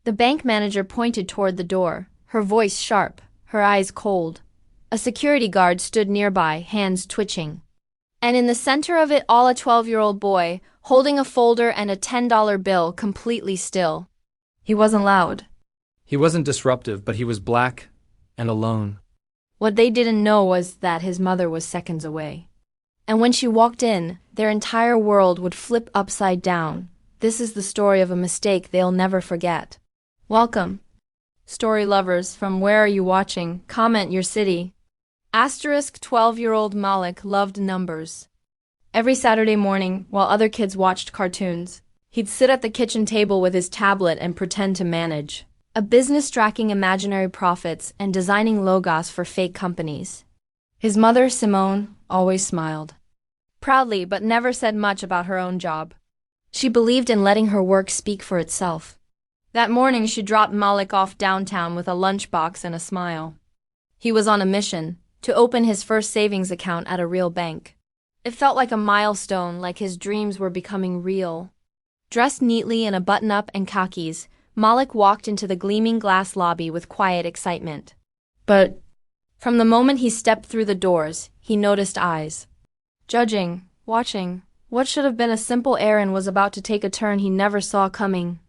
The bank manager pointed toward the door, her voice sharp, her eyes cold. A security guard stood nearby, hands twitching. And in the center of it all, a 12-year-old boy, holding a folder and a $10 bill, completely still. He wasn't loud. He wasn't disruptive, but he was black and alone. What they didn't know was that his mother was seconds away. And when she walked in, their entire world would flip upside down. This is the story of a mistake they'll never forget. Welcome, story lovers. From where are you watching? Comment your city. 12-year-old Malik loved numbers. Every Saturday morning, while other kids watched cartoons, he'd sit at the kitchen table with his tablet and pretend to manage a business, tracking imaginary profits and designing logos for fake companies. His mother, Simone, always smiled proudly but never said much about her own job. She believed in letting her work speak for itself. That morning she dropped Malik off downtown with a lunchbox and a smile. He was on a mission to open his first savings account at a real bank. It felt like a milestone, like his dreams were becoming real. Dressed neatly in a button-up and khakis, Malik walked into the gleaming glass lobby with quiet excitement. But from the moment he stepped through the doors, he noticed eyes. Judging, watching. What should have been a simple errand was about to take a turn he never saw coming.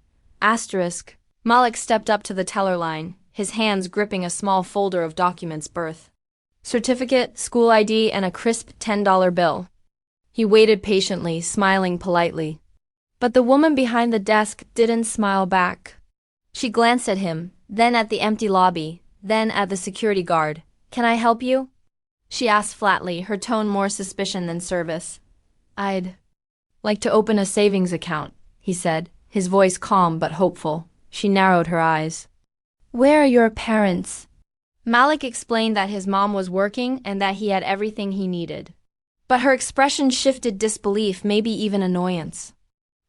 Malik stepped up to the teller line, his hands gripping a small folder of documents: birth certificate, school ID, and a crisp $10 bill. He waited patiently, smiling politely. But the woman behind the desk didn't smile back. She glanced at him, then at the empty lobby, then at the security guard. "Can I help you?" she asked flatly, her tone more suspicion than service. "I'd like to open a savings account," he said, his voice calm but hopeful. She narrowed her eyes. "Where are your parents?" Malik explained that his mom was working and that he had everything he needed. But her expression shifted disbelief, maybe even annoyance.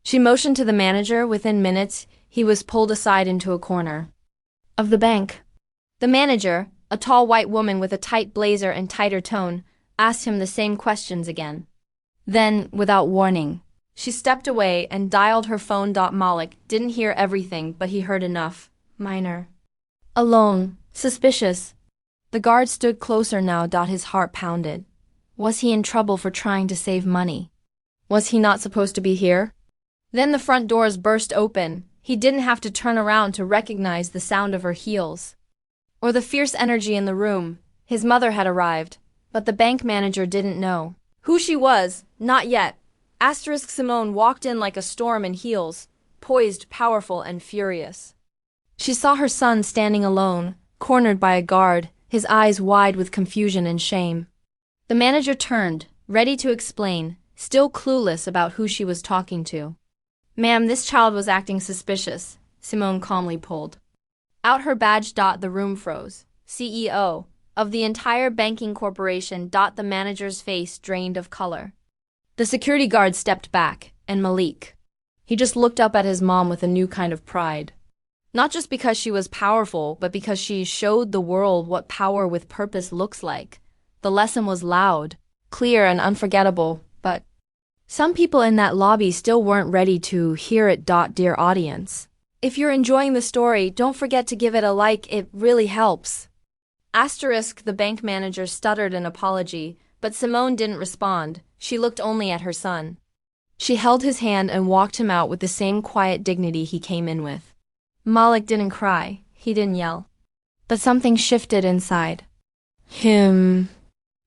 She motioned to the manager. Within minutes, he was pulled aside into a corner of the bank. The manager, a tall white woman with a tight blazer and tighter tone, asked him the same questions again. Then, without warning, she stepped away and dialed her phone. Malik didn't hear everything, but he heard enough. Minor. Alone. Suspicious. The guard stood closer now. His heart pounded. Was he in trouble for trying to save money? Was he not supposed to be here? Then the front doors burst open. He didn't have to turn around to recognize the sound of her heels or the fierce energy in the room. His mother had arrived, but the bank manager didn't know who she was. Not yet. Simone walked in like a storm in heels, poised, powerful, and furious. She saw her son standing alone, cornered by a guard, his eyes wide with confusion and shame. The manager turned, ready to explain, still clueless about who she was talking to. "Ma'am, this child was acting suspicious," Simone calmly pulled out her badge. The room froze. CEO of the entire banking corporation. The manager's face drained of color. The security guard stepped back, and Malik. He just looked up at his mom with a new kind of pride. Not just because she was powerful, but because she showed the world what power with purpose looks like. The lesson was loud, clear, and unforgettable, but some people in that lobby still weren't ready to hear it. Dear audience, if you're enjoying the story, don't forget to give it a like, it really helps. The bank manager stuttered an apology, but Simone didn't respond. She looked only at her son. She held his hand and walked him out with the same quiet dignity he came in with. Malik didn't cry, he didn't yell. But something shifted inside him.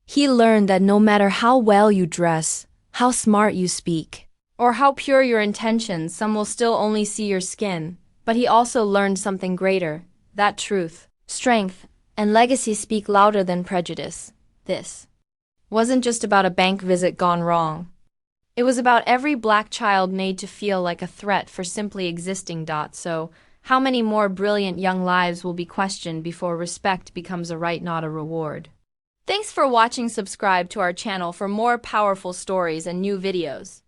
He learned that no matter how well you dress, how smart you speak, or how pure your intentions, some will still only see your skin. But he also learned something greater, that truth, strength, and legacy speak louder than prejudice. This wasn't just about a bank visit gone wrong. It was about every black child made to feel like a threat for simply existing. So, how many more brilliant young lives will be questioned before respect becomes a right, not a reward? Thanks for watching. Subscribe to our channel for more powerful stories and new videos.